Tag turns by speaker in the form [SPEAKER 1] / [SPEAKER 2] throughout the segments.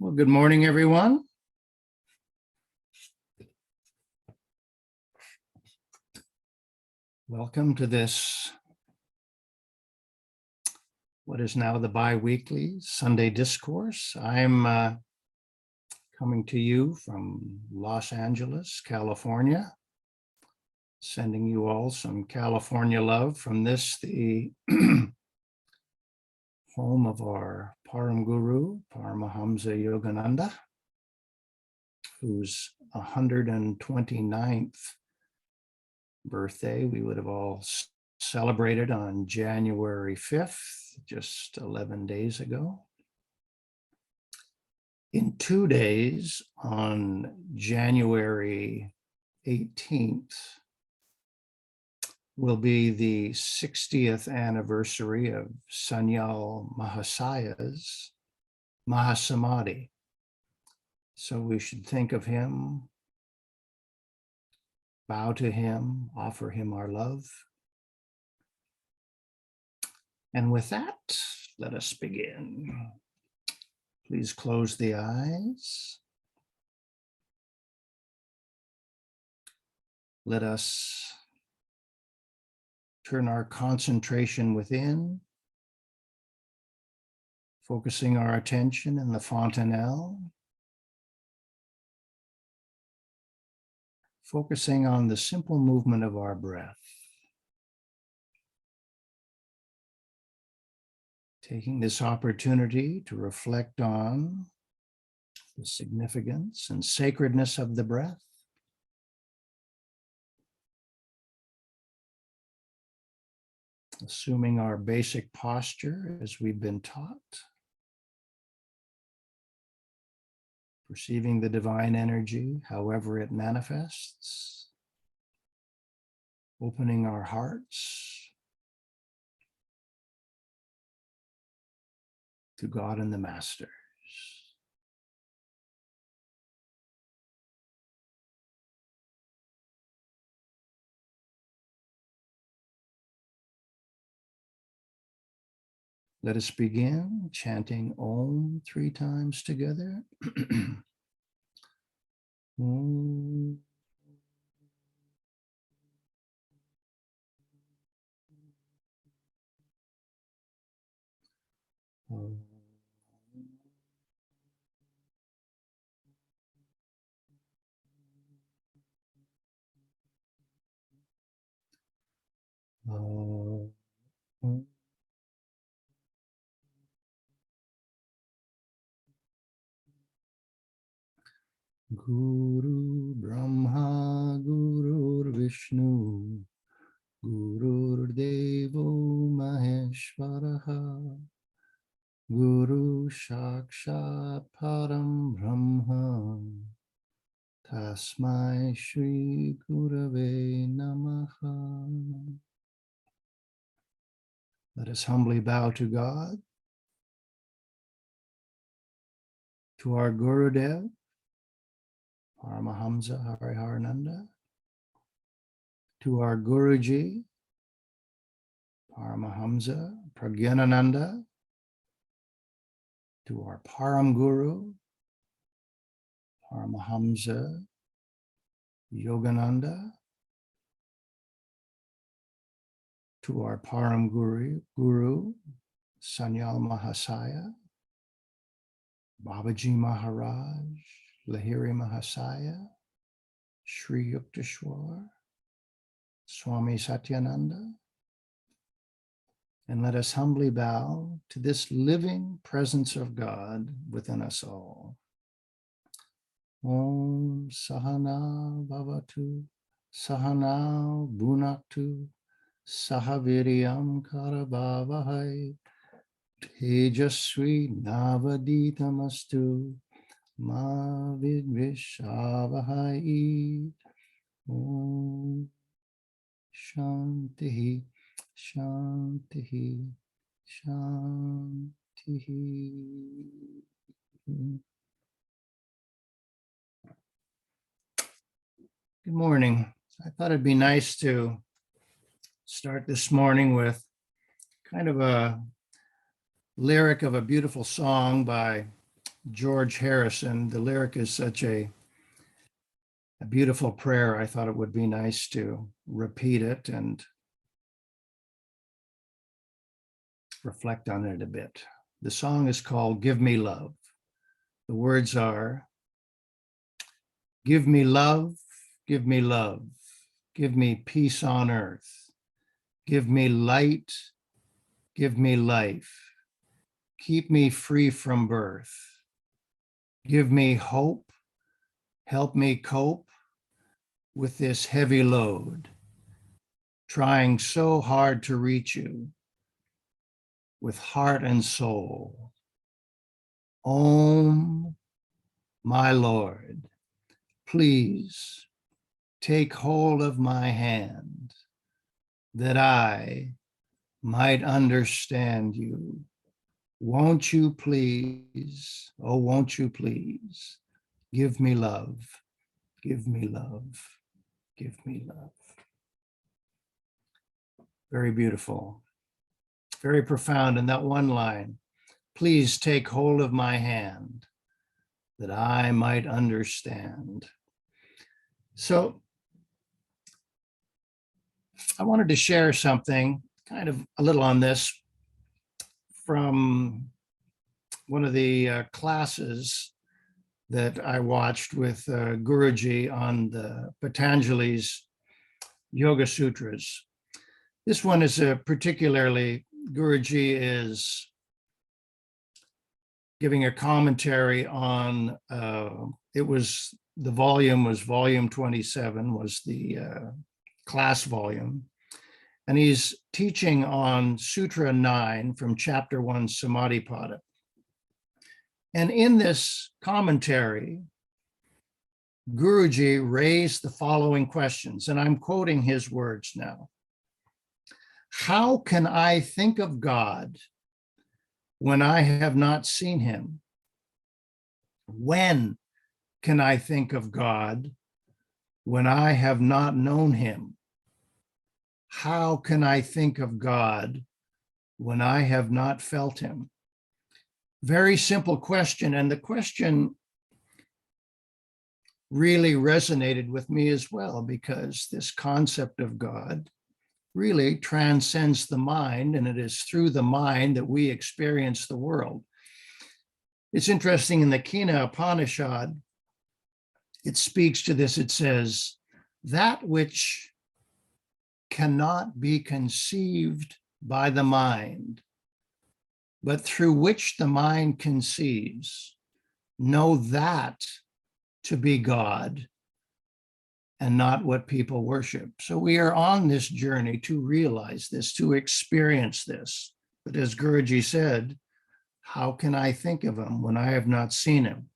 [SPEAKER 1] Well, good morning, everyone. Welcome to this, what is now the bi-weekly Sunday Discourse. I'm coming to you from Los Angeles, California, sending you all some California love from this, the home of our Param Guru, Paramahamsa Yogananda, whose 129th birthday we would have all celebrated on January 5th, just 11 days ago. In 2 days, on January 18th, will be the 60th anniversary of Sanyal Mahasaya's Mahasamadhi. So we should think of him, bow to him, offer him our love. And with that, let us begin. Please close the eyes. Let us turn our concentration within, focusing our attention in the fontanelle, focusing on the simple movement of our breath, taking this opportunity to reflect on the significance and sacredness of the breath, assuming our basic posture as we've been taught, perceiving the divine energy however it manifests, opening our hearts to God and the Masters. Let us begin chanting Om 3 times together. Om. Om. Om. Guru Brahma Guru Vishnu Guru Devo Maheshwaraha Guru Sakshat Param Brahma Tasmai Shri Gurave Namaha. Let us humbly bow to God, to our Gurudev Paramahamsa Hariharananda, to our Guruji Paramahamsa Pragyanananda, to our Param Guru Paramahamsa Yogananda, to our Param Guru Sanyal Mahasaya, Babaji Maharaj, Lahiri Mahasaya, Sri Yukteswar, Swami Satyananda, and let us humbly bow to this living presence of God within us all. Om Sahana Bhavatu, Sahana Bhunaktu, Sahaviryam Karabhavahai, Tejasvi Navaditamastu, Ma Vidvishavahai. Om Shantihi, Shantihi, Shantihi. Good morning. I thought it'd be nice to start this morning with kind of a lyric of a beautiful song by George Harrison. The lyric is such a beautiful prayer. I thought it would be nice to repeat it and reflect on it a bit. The song is called Give Me Love. The words are, give me love, give me love, give me peace on earth, give me light, give me life, keep me free from birth, give me hope, help me cope with this heavy load, trying so hard to reach you with heart and soul. Om, my Lord, please take hold of my hand that I might understand you. Won't you please, oh, won't you please, give me love, give me love, give me love. Very beautiful, very profound in that one line. Please take hold of my hand that I might understand. So I wanted to share something kind of a little on this from one of the classes that I watched with Guruji on the Patanjali's Yoga Sutras. This one is particularly, Guruji is giving a commentary on, it was, the volume was volume 27, was the class volume. And he's teaching on Sutra 9 from chapter 1, Samadhipada. And in this commentary, Guruji raised the following questions, and I'm quoting his words now. How can I think of God when I have not seen him? When can I think of God when I have not known him? How can I think of God when I have not felt him? Very simple question, and the question really resonated with me as well, because this concept of God really transcends the mind, and it is through the mind that we experience the world. It's interesting, in the Kena Upanishad, it speaks to this. It says, that which cannot be conceived by the mind, but through which the mind conceives, know that to be God and not what people worship. So we are on this journey to realize this, to experience this. But as Guruji said, how can I think of him when I have not seen him?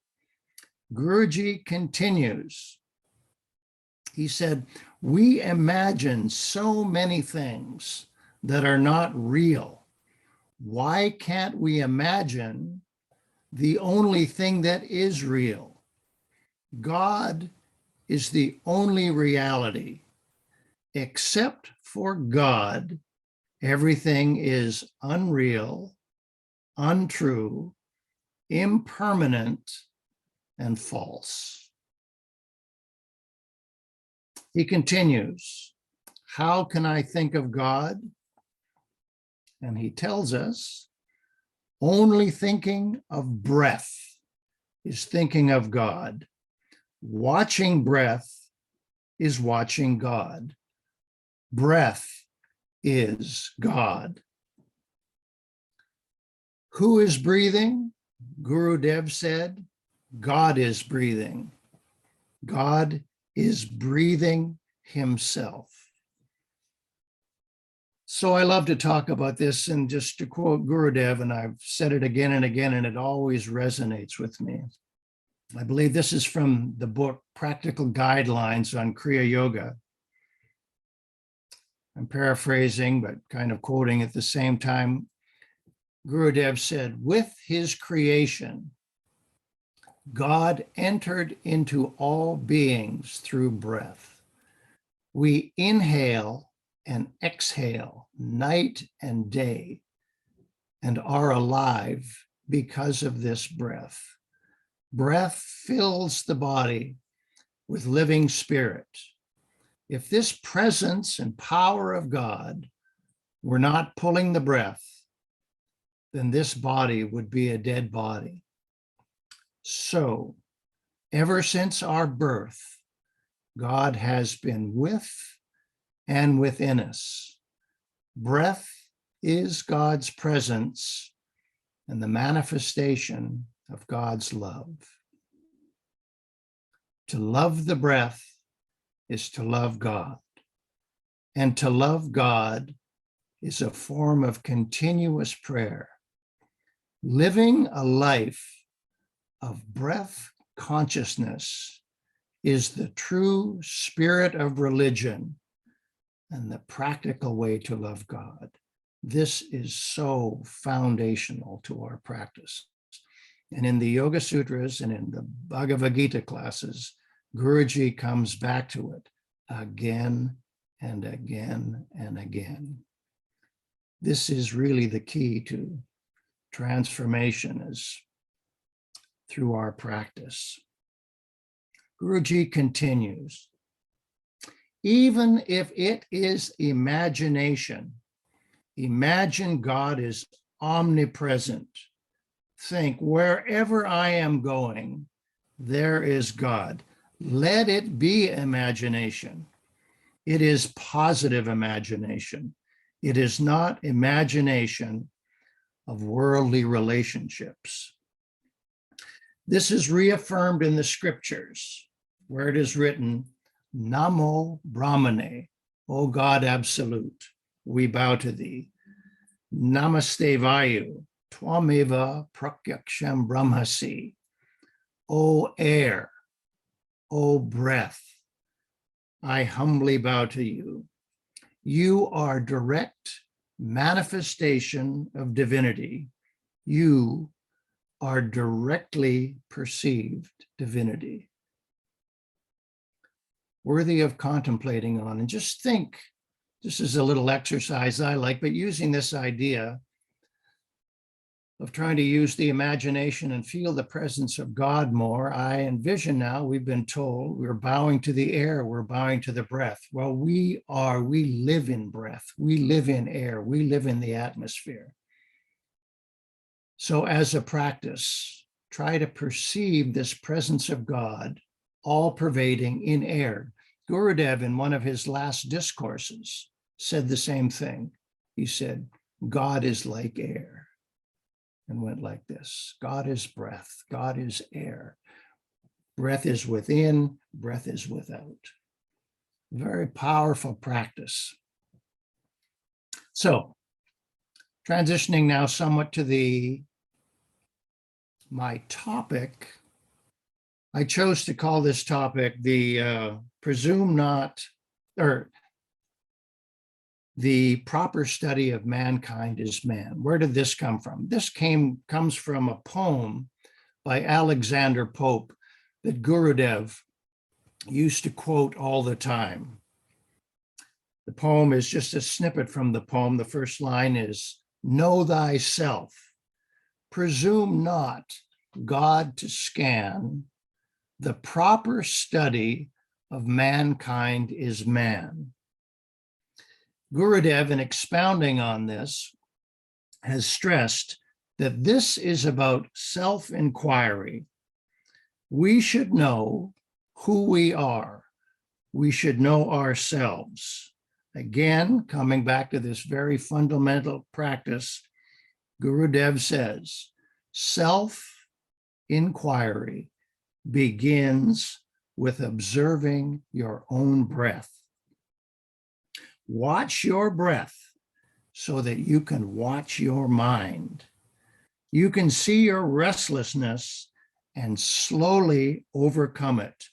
[SPEAKER 1] Guruji continues. He said, we imagine so many things that are not real. Why can't we imagine the only thing that is real? God is the only reality. Except for God, everything is unreal, untrue, impermanent, and false. He continues, how can I think of God? And he tells us, only thinking of breath is thinking of God. Watching breath is watching God. Breath is God. Who is breathing? Gurudev said, God is breathing. God is breathing himself. So I love to talk about this, and just to quote Gurudev, and I've said it again and again, and it always resonates with me. I believe this is from the book Practical Guidelines on Kriya Yoga. I'm paraphrasing, but kind of quoting at the same time. Gurudev said, with his creation, God entered into all beings through breath. We inhale and exhale night and day and are alive because of this breath. Breath fills the body with living spirit. If this presence and power of God were not pulling the breath, then this body would be a dead body. So, ever since our birth, God has been with and within us. Breath is God's presence and the manifestation of God's love. To love the breath is to love God, and to love God is a form of continuous prayer. Living a life of breath consciousness is the true spirit of religion and the practical way to love God. This is so foundational to our practice. And in the Yoga Sutras and in the Bhagavad Gita classes, Guruji comes back to it again and again and again. This is really the key to transformation, is through our practice. Guruji continues, even if it is imagination, imagine God is omnipresent. Think, wherever I am going, there is God. Let it be imagination. It is positive imagination. It is not imagination of worldly relationships. This is reaffirmed in the scriptures, where it is written, Namo Brahmane, O God absolute, we bow to thee. Namaste Vayu, Twameva Prakyaksham Brahmasi, O air, O breath, I humbly bow to you. You are direct manifestation of divinity. You are directly perceived divinity. Worthy of contemplating on, and just think, this is a little exercise I like, but using this idea of trying to use the imagination and feel the presence of God more, I envision now, we've been told, we're bowing to the air, we're bowing to the breath. Well, we live in breath, we live in air, we live in the atmosphere. So as a practice, try to perceive this presence of God, all pervading in air. Gurudev, in one of his last discourses, said the same thing. He said, God is like air, and went like this. God is breath, God is air. Breath is within, breath is without. Very powerful practice. So, transitioning now somewhat to my topic. I chose to call this topic the presume not, or the proper study of mankind is man. Where did this come from? This comes from a poem by Alexander Pope that Gurudev used to quote all the time. The poem is just a snippet from the poem. The first line is, know thyself, presume not God to scan, the proper study of mankind is man. Gurudev, in expounding on this, has stressed that this is about self-inquiry. We should know who we are. We should know ourselves. Again, coming back to this very fundamental practice, Gurudev says, self-inquiry begins with observing your own breath. Watch your breath so that you can watch your mind. You can see your restlessness and slowly overcome it,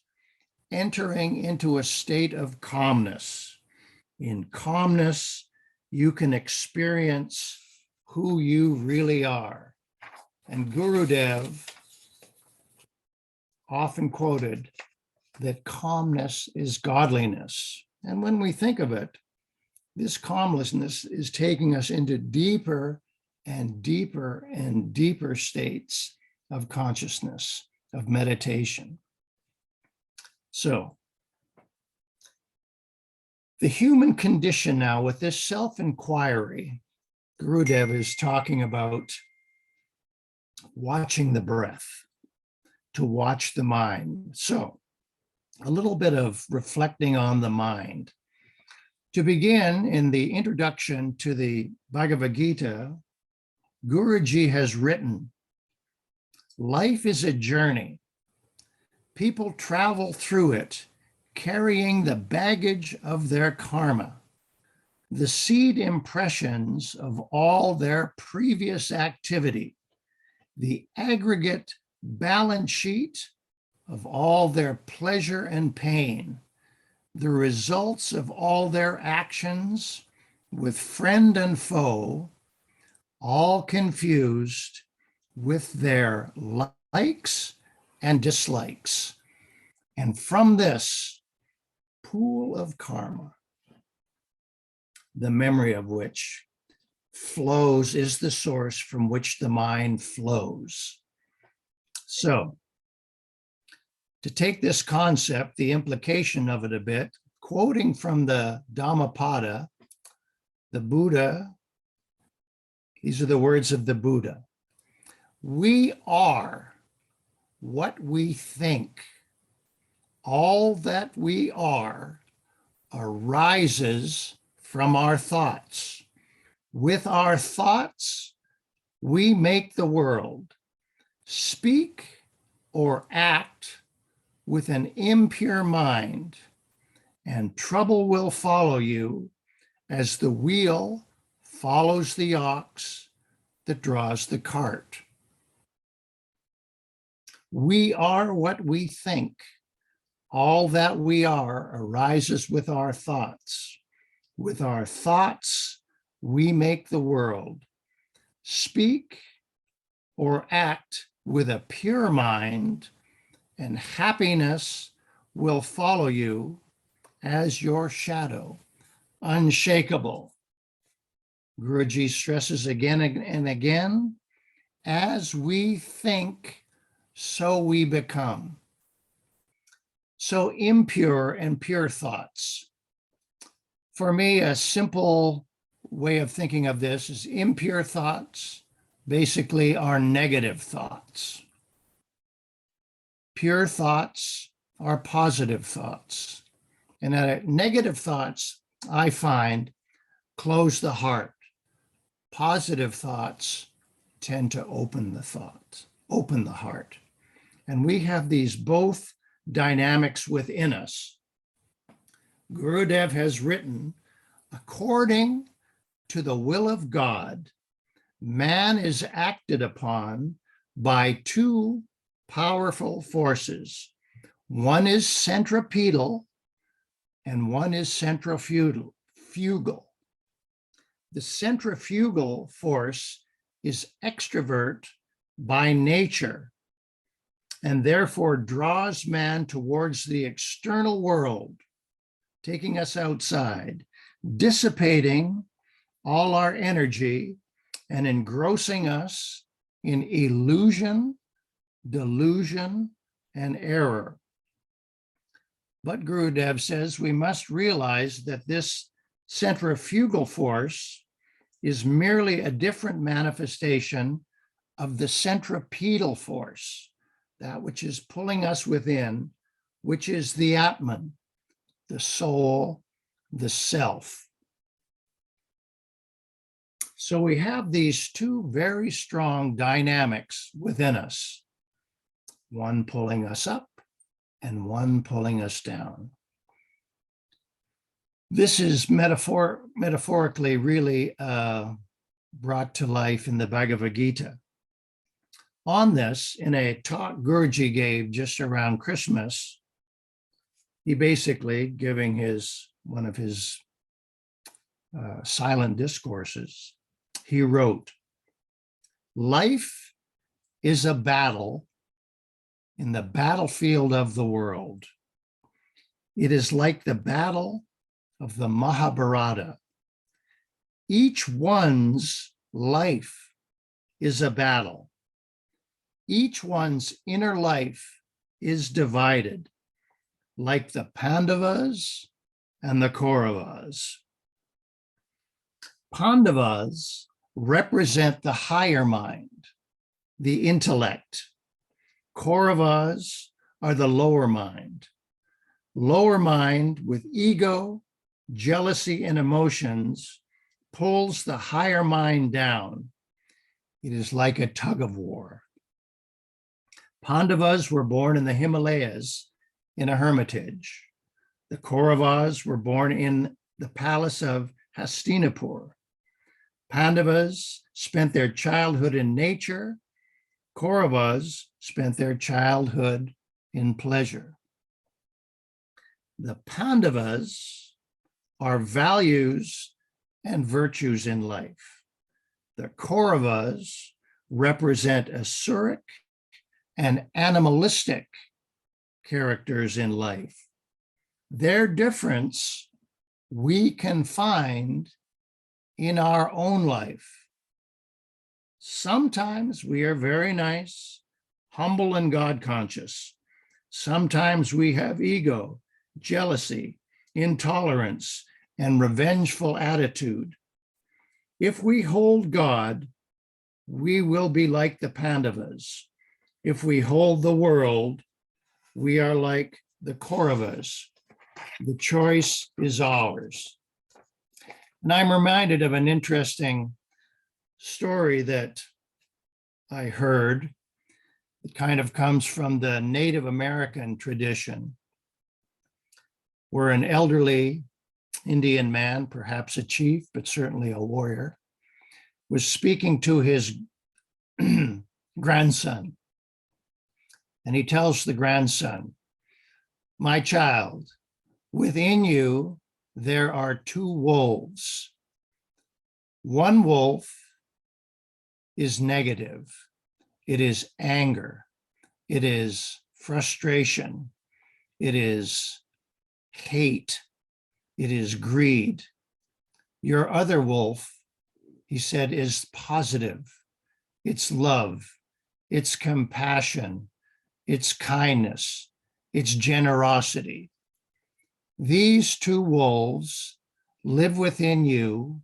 [SPEAKER 1] entering into a state of calmness. In calmness, you can experience who you really are. And Gurudev often quoted that calmness is godliness. And when we think of it, this calmlessness is taking us into deeper and deeper and deeper states of consciousness. of meditation. So, the human condition now, with this self-inquiry, Gurudev is talking about watching the breath, to watch the mind. So, a little bit of reflecting on the mind. To begin, in the introduction to the Bhagavad Gita, Guruji has written, life is a journey. People travel through it, carrying the baggage of their karma, the seed impressions of all their previous activity, the aggregate balance sheet of all their pleasure and pain, the results of all their actions with friend and foe, all confused with their likes and dislikes. And from this pool of karma, the memory of which flows is the source from which the mind flows. So, to take this concept, the implication of it a bit, quoting from the Dhammapada, the Buddha, these are the words of the Buddha. We are what we think. All that we are arises from our thoughts. With our thoughts, we make the world. Speak or act with an impure mind, and trouble will follow you as the wheel follows the ox that draws the cart. We are what we think. All that we are arises with our thoughts. With our thoughts, we make the world. Speak or act with a pure mind, and happiness will follow you as your shadow, unshakable. Guruji stresses again and again, as we think, so we become. So impure and pure thoughts. For me, a simple way of thinking of this is impure thoughts basically are negative thoughts. Pure thoughts are positive thoughts. And negative thoughts, I find, close the heart. Positive thoughts tend to open the heart. And we have these both dynamics within us. Gurudev has written, according to the will of God, man is acted upon by two powerful forces. One is centripetal and one is centrifugal. The centrifugal force is extrovert by nature and therefore draws man towards the external world, taking us outside, dissipating all our energy and engrossing us in illusion, delusion, and error. But Gurudev says we must realize that this centrifugal force is merely a different manifestation of the centripetal force, that which is pulling us within, which is the Atman, the soul, the self. So we have these two very strong dynamics within us, one pulling us up and one pulling us down. This is metaphorically really brought to life in the Bhagavad Gita. On this, in a talk Guruji gave just around Christmas, he basically, giving one of his silent discourses, he wrote, life is a battle in the battlefield of the world. It is like the battle of the Mahabharata. Each one's life is a battle. each one's inner life is divided, like the Pandavas and the Kauravas. Pandavas represent the higher mind, the intellect. Kauravas are the lower mind. Lower mind with ego, jealousy, and emotions pulls the higher mind down. It is like a tug of war. Pandavas were born in the Himalayas in a hermitage. The Kauravas were born in the palace of Hastinapur. Pandavas spent their childhood in nature. Kauravas spent their childhood in pleasure. The Pandavas are values and virtues in life. The Kauravas represent asuric and animalistic characters in life. Their difference we can find in our own life. Sometimes we are very nice, humble, and God conscious. Sometimes we have ego, jealousy, intolerance, and revengeful attitude. If we hold God, we will be like the Pandavas. If we hold the world, we are like the Kauravas. The choice is ours. And I'm reminded of an interesting story that I heard. It kind of comes from the Native American tradition, where an elderly Indian man, perhaps a chief, but certainly a warrior, was speaking to his grandson. And he tells the grandson, "My child, within you, there are two wolves. One wolf is negative. It is anger. It is frustration. It is hate. It is greed. Your other wolf," he said, "is positive. It's love. It's compassion. It's kindness. It's generosity. These two wolves live within you.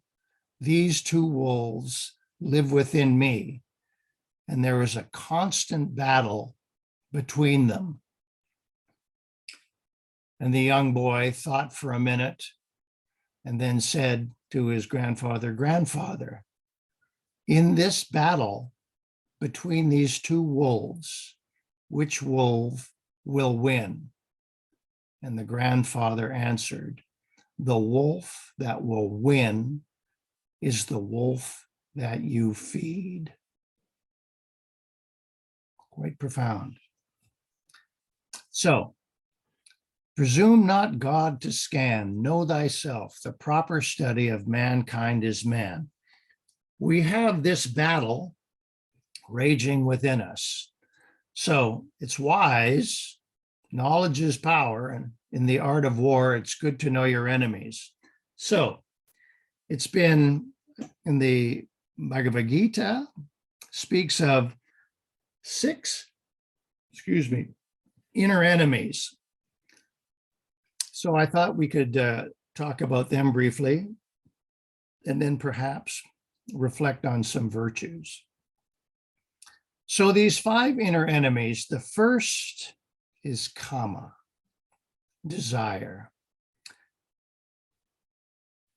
[SPEAKER 1] These two wolves live within me. And there is a constant battle between them." And the young boy thought for a minute and then said to his grandfather, "Grandfather, in this battle between these two wolves, which wolf will win?" And the grandfather answered, "The wolf that will win is the wolf that you feed." Quite profound. So, presume not God to scan, know thyself, the proper study of mankind is man. We have this battle raging within us. So it's wise, knowledge is power, and in the art of war, it's good to know your enemies. So it's been in the Bhagavad Gita, speaks of 6, inner enemies. So I thought we could talk about them briefly, and then perhaps reflect on some virtues. So these 5 inner enemies, the first is kama, desire.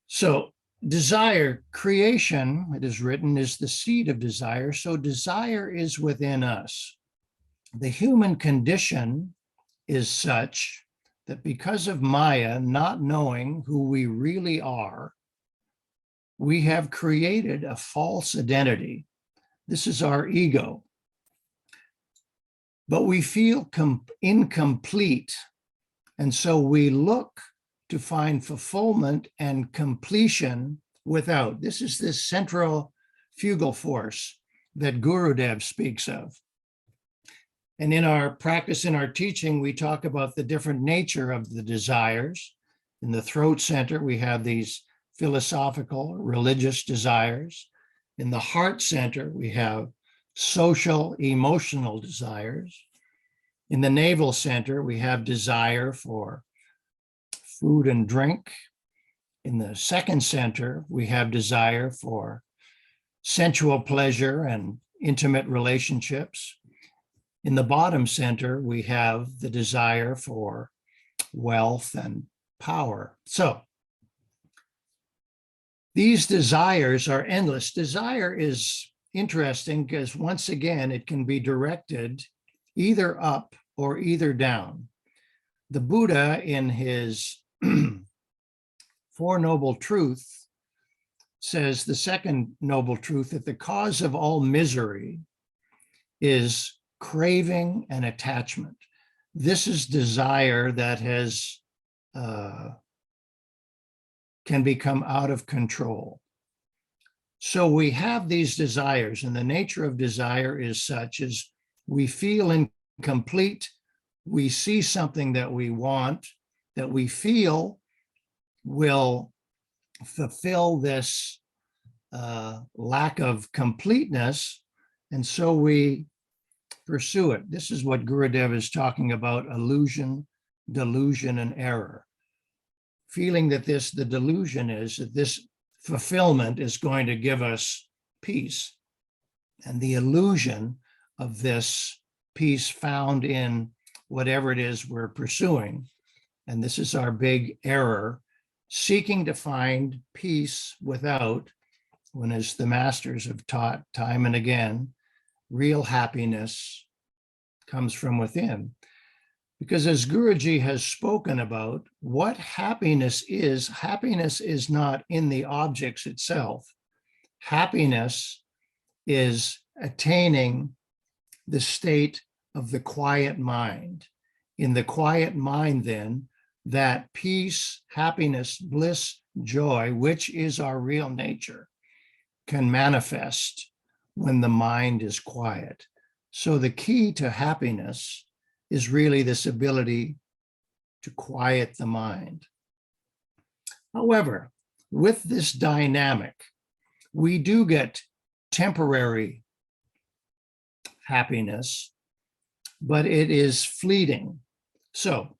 [SPEAKER 1] So desire, creation, it is written, is the seed of desire. So desire is within us. The human condition is such that because of Maya, not knowing who we really are, we have created a false identity. This is our ego. But we feel incomplete, and so we look to find fulfillment and completion without. This is this centrifugal force that Gurudev speaks of. And in our practice, in our teaching, we talk about the different nature of the desires. In the throat center, we have these philosophical, religious desires. In the heart center, we have social, emotional desires. In the navel center, we have desire for food and drink. In the second center, we have desire for sensual pleasure and intimate relationships. In the bottom center, we have the desire for wealth and power. So these desires are endless. Desire is interesting because once again, it can be directed either up or either down. The Buddha, in his Four Noble Truths, says the second noble truth, that the cause of all misery is craving and attachment. This is desire that has can become out of control. So we have these desires, and the nature of desire is such as we feel incomplete, we see something that we want, that we feel will fulfill this lack of completeness, and so we pursue it. This is what Gurudev is talking about: illusion, delusion, and error. Feeling that the delusion is that this fulfillment is going to give us peace, and the illusion of this peace found in whatever it is we're pursuing. And this is our big error, seeking to find peace without, when, as the masters have taught time and again, real happiness comes from within. Because as Guruji has spoken about, what happiness is not in the objects itself. Happiness is attaining the state of the quiet mind. In the quiet mind, then, that peace, happiness, bliss, joy, which is our real nature, can manifest when the mind is quiet. So the key to happiness is really this ability to quiet the mind. However, with this dynamic, we do get temporary happiness, but it is fleeting. So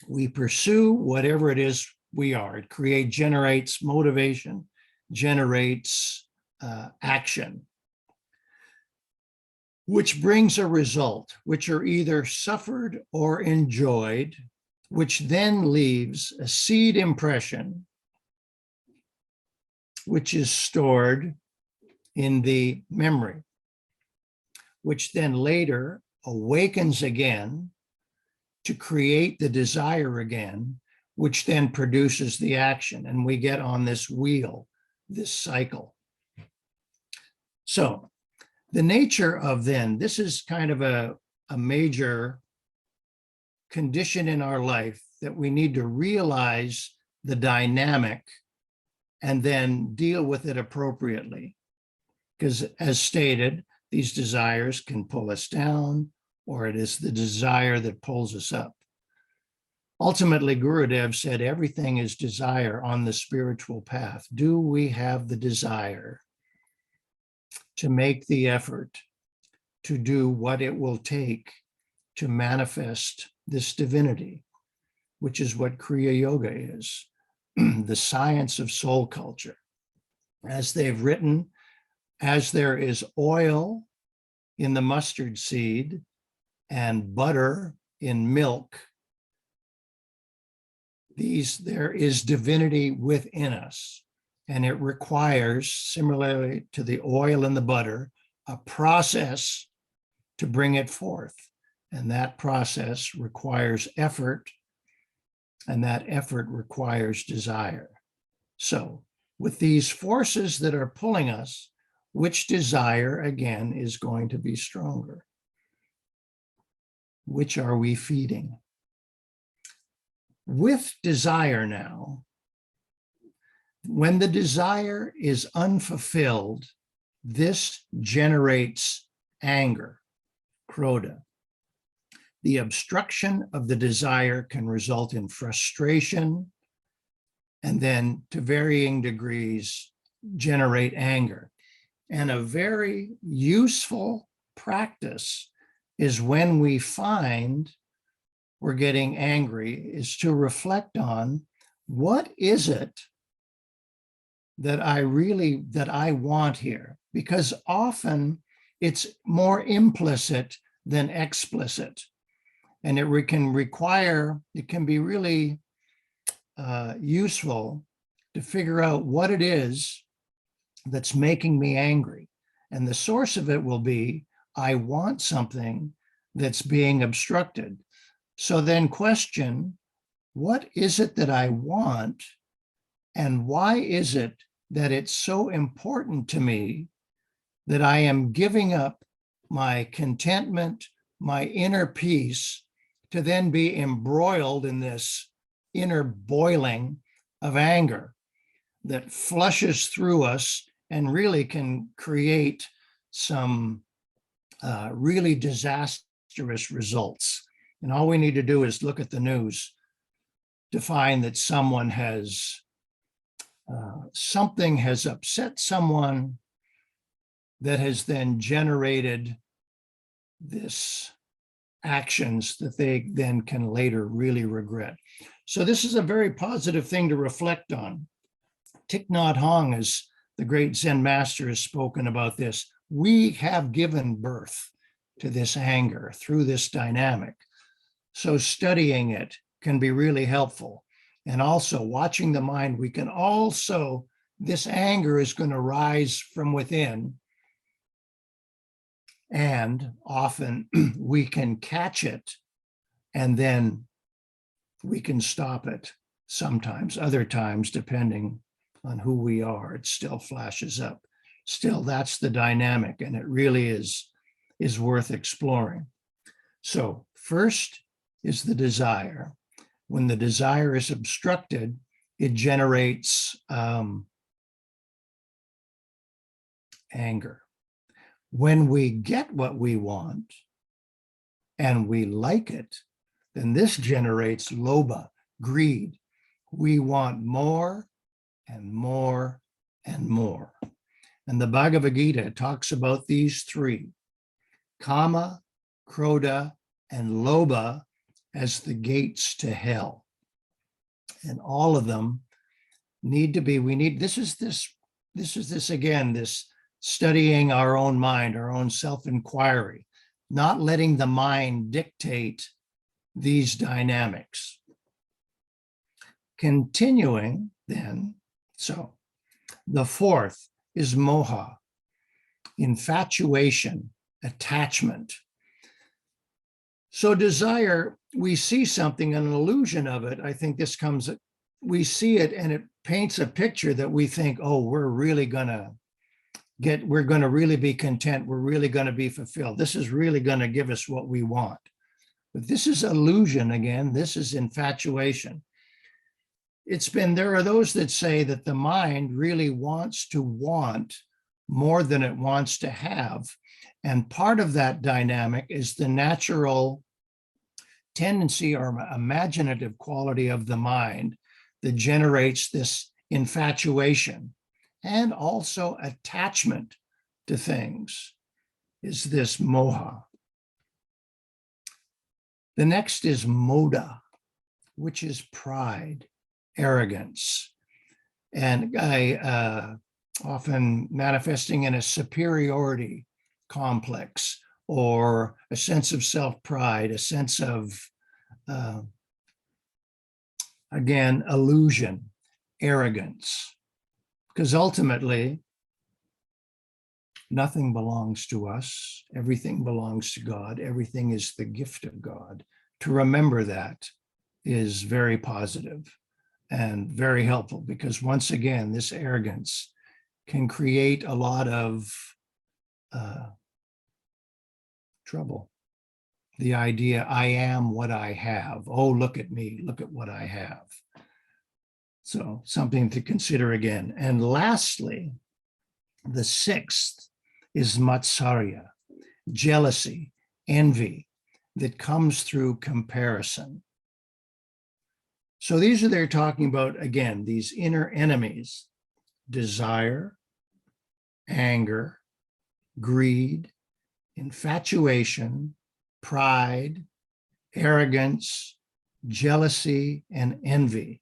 [SPEAKER 1] we pursue whatever it is we are. It generates motivation, generates action, which brings a result, which are either suffered or enjoyed, which then leaves a seed impression, which is stored in the memory, which then later awakens again to create the desire again, which then produces the action. And we get on this wheel, this cycle. So the nature of then, this is kind of a major condition in our life that we need to realize the dynamic and then deal with it appropriately. Because as stated, these desires can pull us down, or it is the desire that pulls us up. Ultimately, Gurudev said everything is desire on the spiritual path. Do we have the desire to make the effort to do what it will take to manifest this divinity, which is what Kriya Yoga is, the science of soul culture. As they've written, as there is oil in the mustard seed and butter in milk, there is divinity within us. And it requires, similarly to the oil and the butter, a process to bring it forth. And that process requires effort, and that effort requires desire. So with these forces that are pulling us, which desire, again, is going to be stronger? Which are we feeding? With desire now, when the desire is unfulfilled, this generates anger, krodha. The obstruction of the desire can result in frustration, and then to varying degrees generate anger. And a very useful practice is when we find we're getting angry, is to reflect on what is it that I want here? Because often it's more implicit than explicit. And it can be really useful to figure out what it is that's making me angry. And the source of it will be, I want something that's being obstructed. So then question, what is it that I want? And why is it that it's so important to me that I am giving up my contentment, my inner peace, to then be embroiled in this inner boiling of anger that flushes through us and really can create some really disastrous results. And all we need to do is look at the news to find that something has upset someone that has then generated this actions that they then can later really regret. So this is a very positive thing to reflect on. Thich Nhat Hanh, as the great Zen master, has spoken about this. We have given birth to this anger through this dynamic. So studying it can be really helpful. And also watching the mind, this anger is going to rise from within. And often we can catch it and then we can stop it sometimes. Other times, depending on who we are, it still flashes up. Still, that's the dynamic, and it really is worth exploring. So first is the desire. When the desire is obstructed, it generates anger. When we get what we want and we like it, then this generates lobha, greed. We want more and more and more. And the Bhagavad Gita talks about these three, kama, krodha, and lobha, as the gates to hell. And all of them need to be, this is again, this studying our own mind, our own self-inquiry, not letting the mind dictate these dynamics. Continuing then, so the fourth is moha, infatuation, attachment. So desire, we see something, an illusion of it. I think we see it and it paints a picture that we think, oh, we're going to really be content. We're really going to be fulfilled. This is really going to give us what we want. But this is illusion again. This is infatuation. There are those that say that the mind really wants to want more than it wants to have. And part of that dynamic is the natural tendency or imaginative quality of the mind that generates this infatuation and also attachment to things, is this moha. The next is moda, which is pride, arrogance, and often manifesting in a superiority complex or a sense of self-pride, a sense of, again, illusion, arrogance, because ultimately nothing belongs to us. Everything belongs to God. Everything is the gift of God. To remember that is very positive and very helpful, because once again, this arrogance can create a lot of trouble. The idea, I am what I have. Oh, look at me, look at what I have. So something to consider again. And lastly, the sixth is matsarya, jealousy, envy that comes through comparison. So they're talking about, again, these inner enemies, desire, anger, greed, infatuation, pride, arrogance, jealousy, and envy.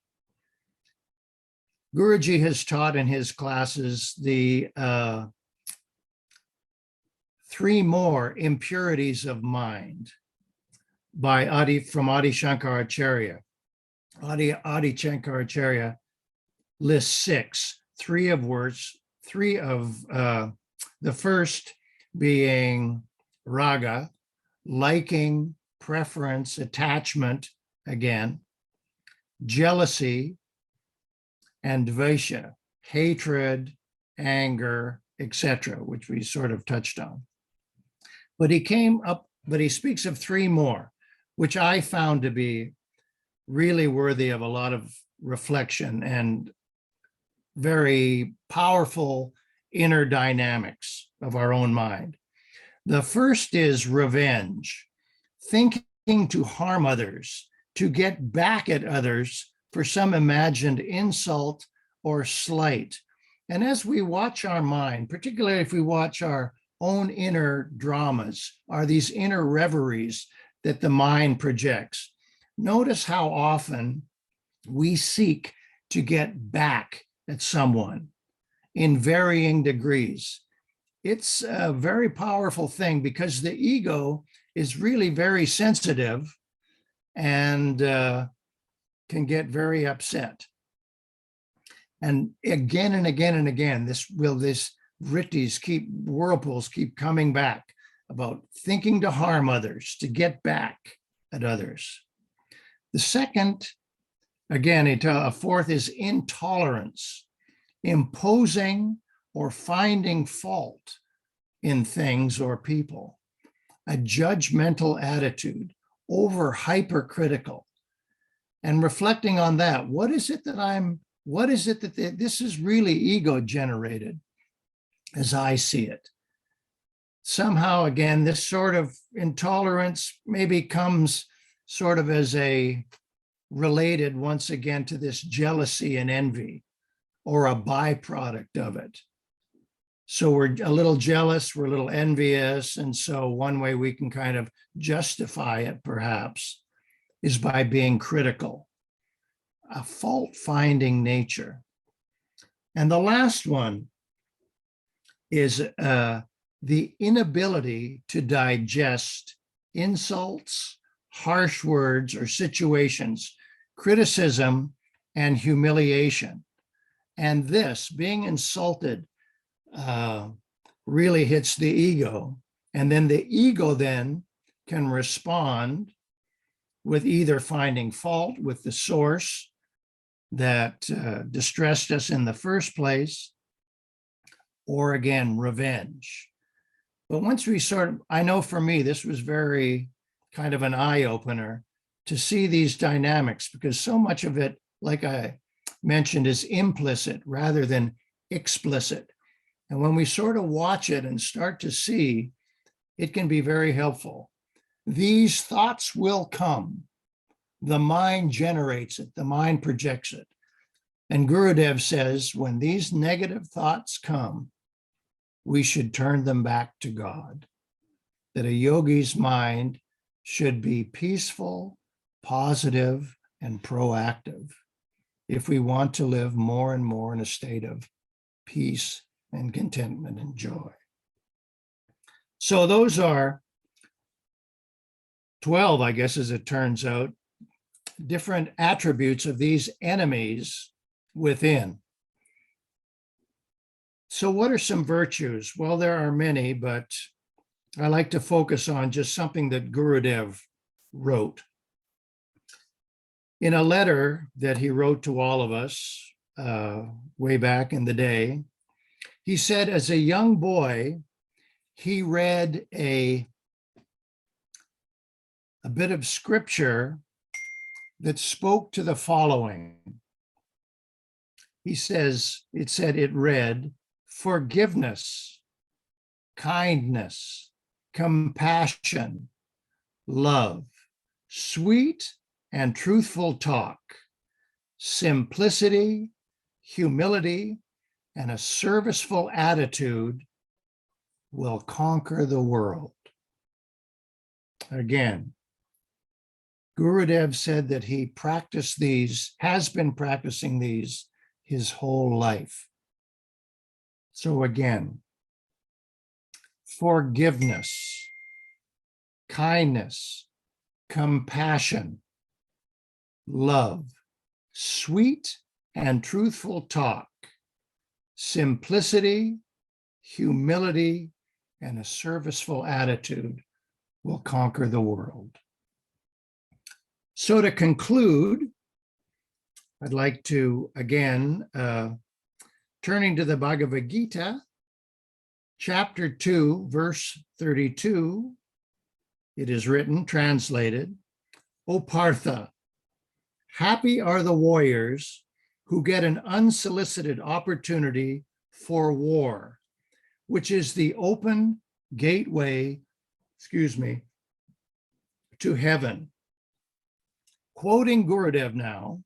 [SPEAKER 1] Guruji has taught in his classes the 3 more impurities of mind from Adi Shankaracharya. Adi Shankaracharya lists 6, 3 of the first being raga, liking, preference, attachment, again, jealousy, and dvesha, hatred, anger, etc., which we sort of touched on. But he speaks of 3 more, which I found to be really worthy of a lot of reflection and very powerful inner dynamics of our own mind. The first is revenge, thinking to harm others, to get back at others for some imagined insult or slight. And as we watch our mind, particularly if we watch our own inner dramas, are these inner reveries that the mind projects, notice how often we seek to get back at someone in varying degrees. It's a very powerful thing because the ego is really very sensitive and can get very upset. And again and again and again, whirlpools keep coming back about thinking to harm others, to get back at others. The second, again, a fourth is intolerance, imposing or finding fault in things or people, a judgmental attitude, over hypercritical, and reflecting on that. What is it that this is really ego generated as I see it? Somehow, again, this sort of intolerance maybe comes sort of as a related once again to this jealousy and envy, or a byproduct of it. So we're a little jealous, we're a little envious. And so one way we can kind of justify it perhaps is by being critical, a fault-finding nature. And the last one is the inability to digest insults, harsh words, or situations, criticism, and humiliation. And this, being insulted, really hits the ego. And then the ego then can respond with either finding fault with the source that distressed us in the first place, or again, revenge. But once we I know for me, this was very kind of an eye-opener to see these dynamics, because so much of it, like I mentioned, is implicit rather than explicit. And when we sort of watch it and start to see, it can be very helpful. These thoughts will come. The mind generates it, the mind projects it. And Gurudev says, when these negative thoughts come, we should turn them back to God. That a yogi's mind should be peaceful, positive, and proactive if we want to live more and more in a state of peace and contentment and joy. So those are 12, I guess, as it turns out, different attributes of these enemies within. So what are some virtues? Well, there are many, but I like to focus on just something that Gurudev wrote. In a letter that he wrote to all of us way back in the day, he said, as a young boy, he read a bit of scripture that spoke to the following. He says, it read, forgiveness, kindness, compassion, love, sweet and truthful talk, simplicity, humility, and a serviceful attitude will conquer the world. Again, Gurudev said that he practiced these, has been practicing these his whole life. So again, forgiveness, kindness, compassion, love, sweet and truthful talk, simplicity, humility, and a serviceful attitude will conquer the world. So to conclude, I'd like to, again, turning to the Bhagavad Gita, chapter 2, verse 32, it is written, translated, O Partha, happy are the warriors who get an unsolicited opportunity for war, which is the open gateway, to heaven. Quoting Gurudev now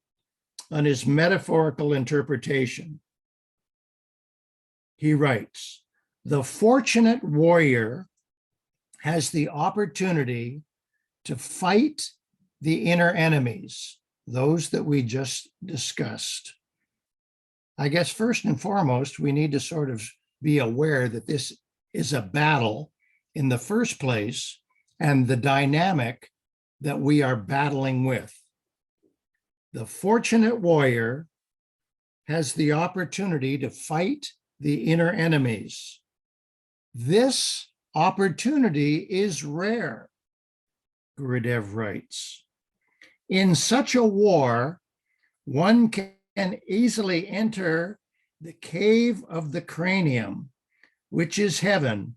[SPEAKER 1] on his metaphorical interpretation, he writes, the fortunate warrior has the opportunity to fight the inner enemies, those that we just discussed. I guess first and foremost, we need to sort of be aware that this is a battle in the first place and the dynamic that we are battling with. The fortunate warrior has the opportunity to fight the inner enemies. This opportunity is rare, Gurudev writes. In such a war, one can easily enter the cave of the cranium, which is heaven,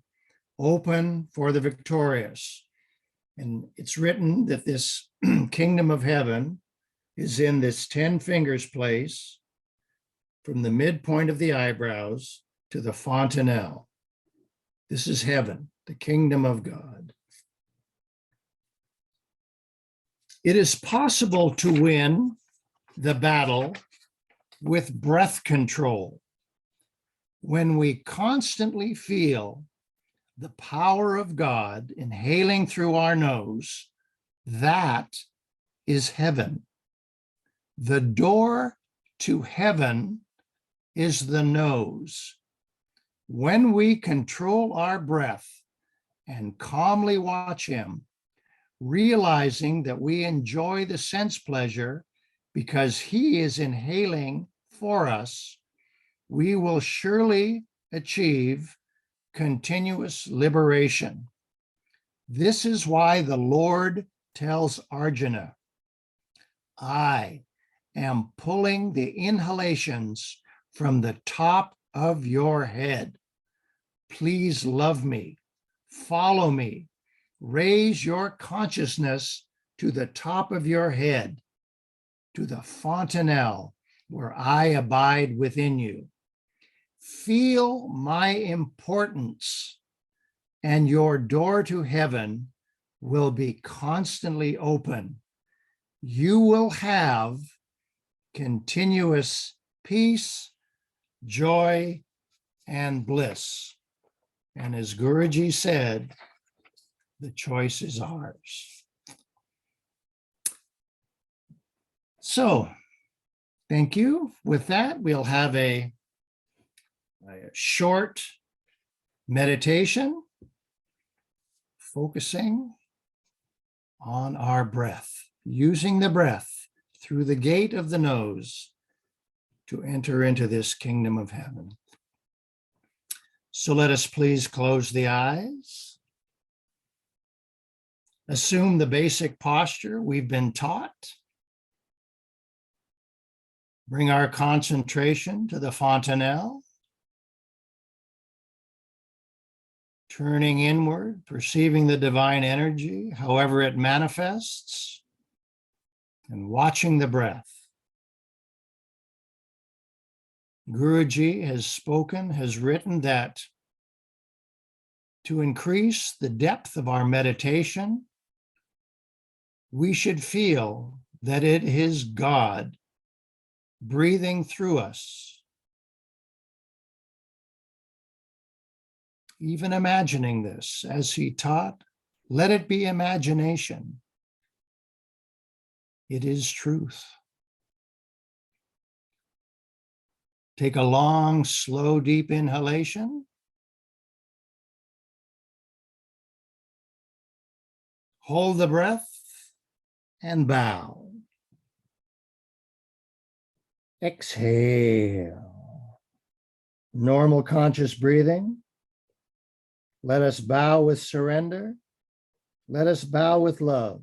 [SPEAKER 1] open for the victorious. And it's written that this kingdom of heaven is in this 10 fingers place from the midpoint of the eyebrows to the fontanelle. This is heaven, the kingdom of God. It is possible to win the battle with breath control when we constantly feel the power of God inhaling through our nose. That is heaven. The door to heaven is the nose. When we control our breath and calmly watch him, realizing that we enjoy the sense pleasure because he is inhaling for us, we will surely achieve continuous liberation. This is why the Lord tells Arjuna, I am pulling the inhalations from the top of your head. Please love me, follow me, raise your consciousness to the top of your head, to the fontanelle where I abide within you. Feel my importance, and your door to heaven will be constantly open. You will have continuous peace, joy, and bliss. And as Guruji said, the choice is ours. So, thank you. With that, we'll have a short meditation focusing on our breath, using the breath through the gate of the nose to enter into this kingdom of heaven. So let us please close the eyes. Assume the basic posture we've been taught. Bring our concentration to the fontanelle. Turning inward, perceiving the divine energy, however it manifests, and watching the breath. Guruji has spoken, has written that to increase the depth of our meditation, we should feel that it is God breathing through us. even imagining this as he taught, let it be imagination. It is truth. Take a long, slow, deep inhalation. Hold the breath and bow. Exhale. Normal conscious breathing. Let us bow with surrender. Let us bow with love.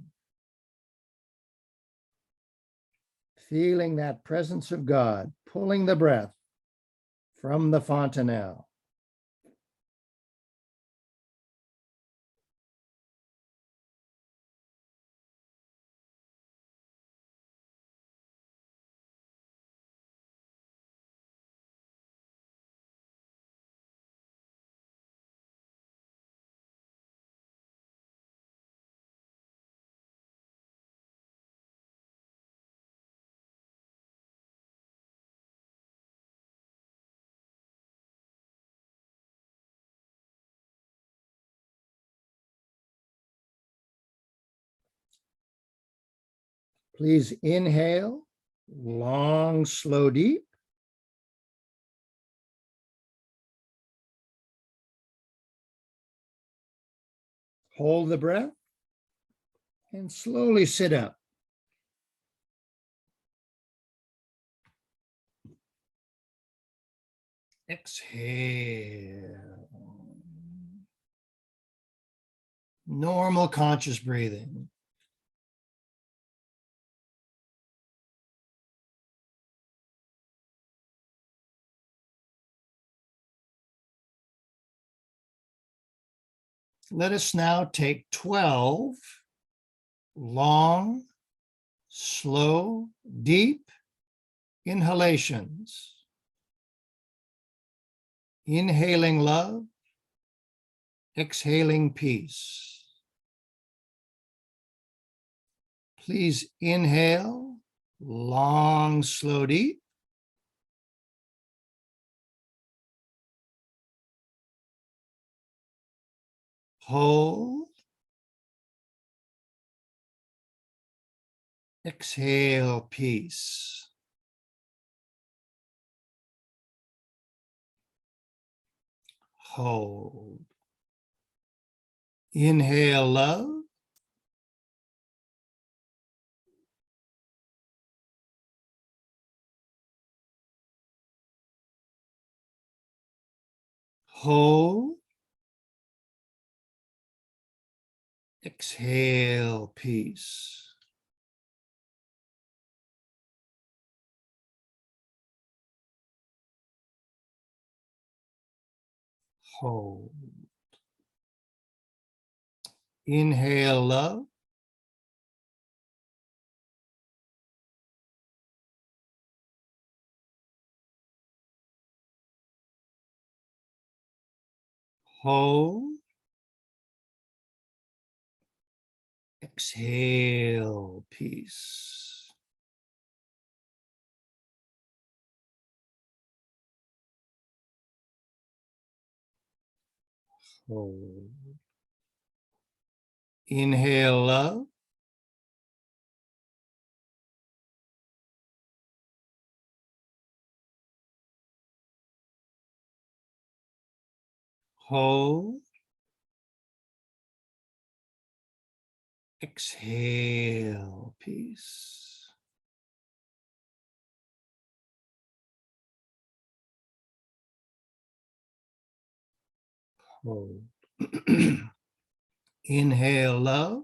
[SPEAKER 1] Feeling that presence of God, pulling the breath from the fontanelle. Please inhale, long, slow, deep. Hold the breath and slowly sit up. Exhale. Normal conscious breathing. Let us now take 12 long, slow, deep inhalations. Inhaling love, exhaling peace. Please inhale, long, slow, deep. Hold. Exhale, peace. Hold. Inhale, love. Hold. Exhale, peace. Hold. Inhale, love. Hold. Exhale, peace. Hold. Inhale, love. Hold. Exhale, peace. Hold. Inhale, love.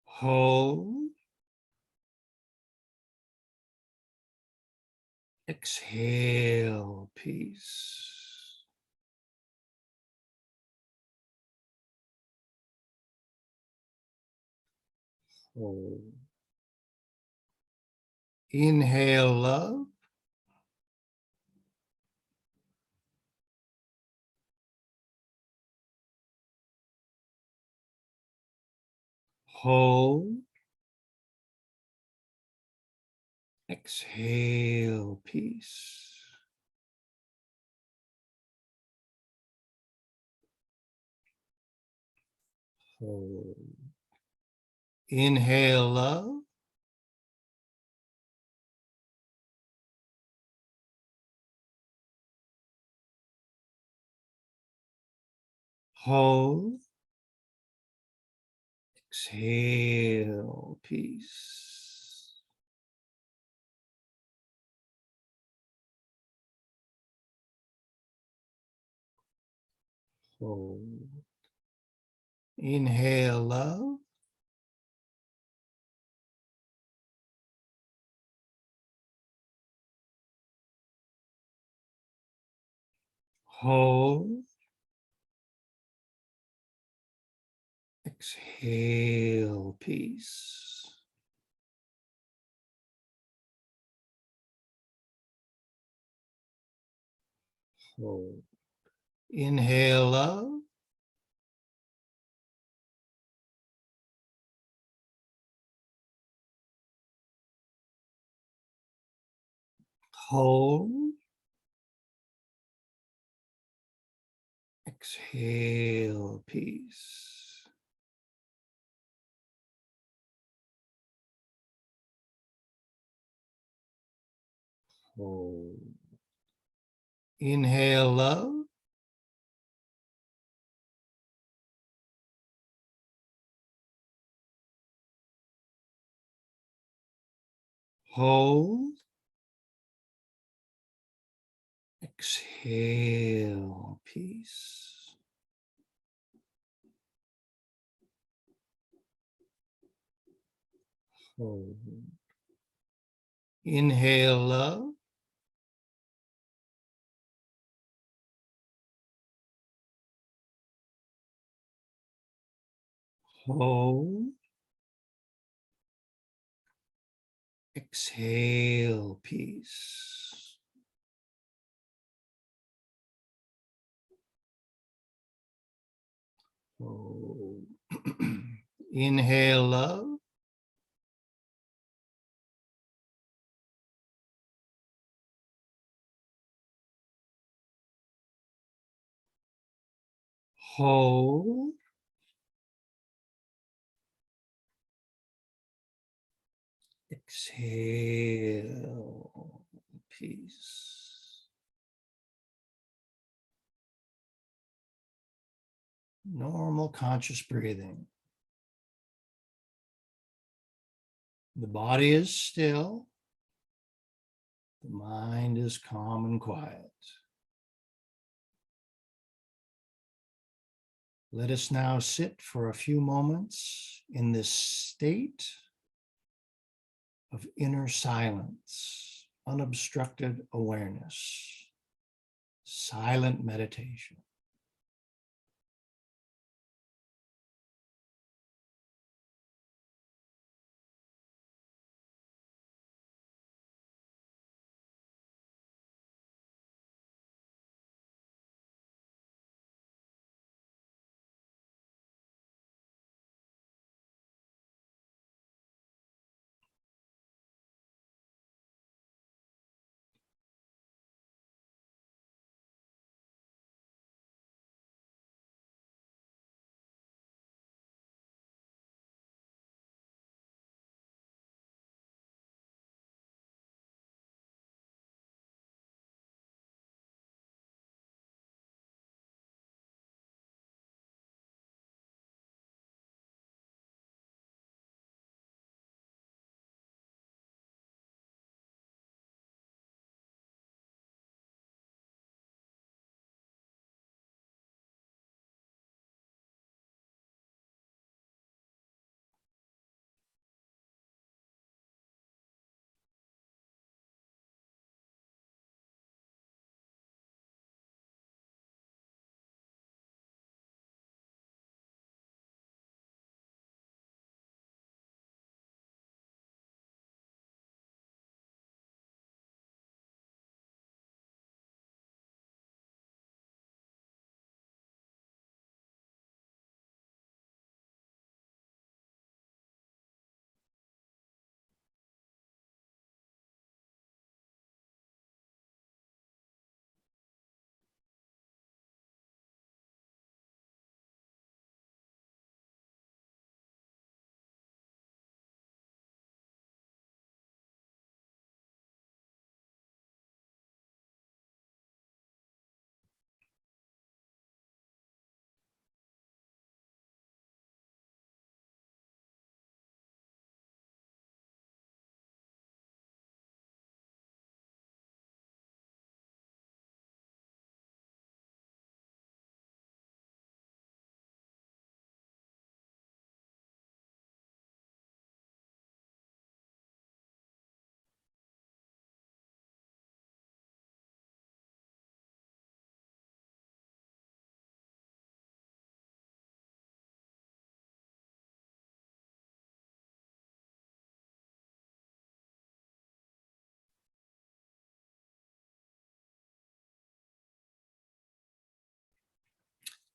[SPEAKER 1] Hold. Exhale, peace. Hold. Inhale, love. Hold. Exhale, peace. Hold. Inhale, love. Hold. Exhale, peace. Hold. Inhale, love. Hold. Exhale, peace. Hold. Inhale, love. Hold. Exhale, peace. Hold. Inhale, love. Hold. Exhale, peace. Hold. Inhale, love. Hold. Exhale, peace. Hold. Inhale, love. Hold. Exhale, peace. Normal conscious breathing. The body is still. The mind is calm and quiet. Let us now sit for a few moments in this state of inner silence, unobstructed awareness, silent meditation.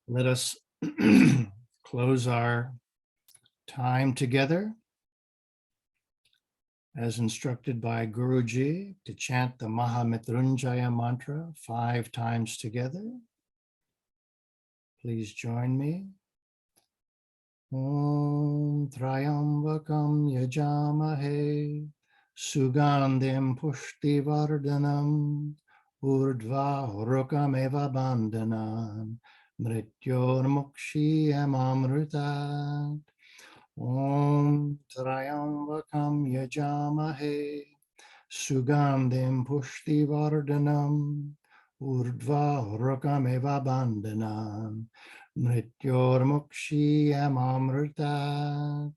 [SPEAKER 1] Let us close our time together as instructed by Guruji to chant the Maha Metronjaya mantra 5 times together. Please join me. Om Trayambakam Yajamahe Sugandhim Pushtivardhanam Urdhva Rukameva Bandhanan Mrityormukshiyamamrutat. Om Trayambakam Yajamahe Sugandhim Pushtivardhanam Urdhva Rukameva Bandhanan Mrityormukshiyamamrutat.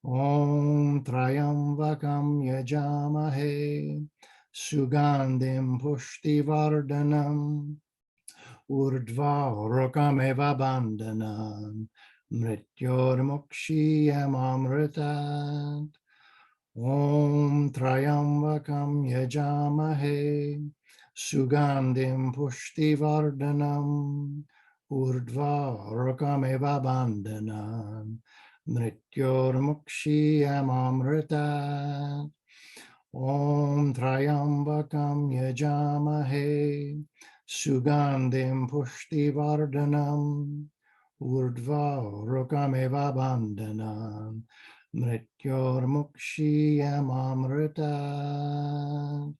[SPEAKER 1] Om Trayambakam Yajamahe Sugandhim Pushtivardhanam Urdhva Rukameva Bandhanan Mrityormukshiyamamrutat. Om Trayambakam Yajamahe Sugandhim Pushtivardhanam Urdhva Rukameva Bandhanan Mrityormukshiyamamrutat. Om Trayambakam Yajamahe Sugandhim Pushtivardhanam Urdhva Rukameva Bandhanan Mrityormukshiyamamrutat.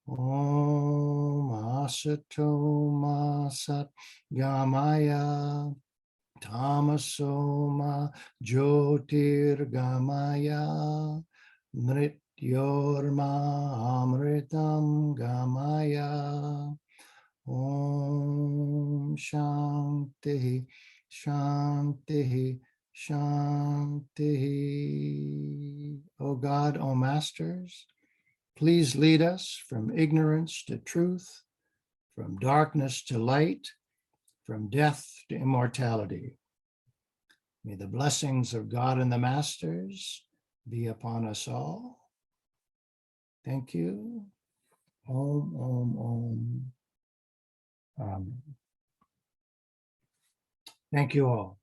[SPEAKER 1] Om Asato Ma Sat Gamaya Tamasoma Jyotir Gamaya Mrityorma Amritam Gamaya. Om Shanti Shanti Shanti. O God, O Masters, please lead us from ignorance to truth, from darkness to light, from death to immortality. May the blessings of God and the Masters be upon us all. Thank you. Om, Om, Om. Amen. Thank you all.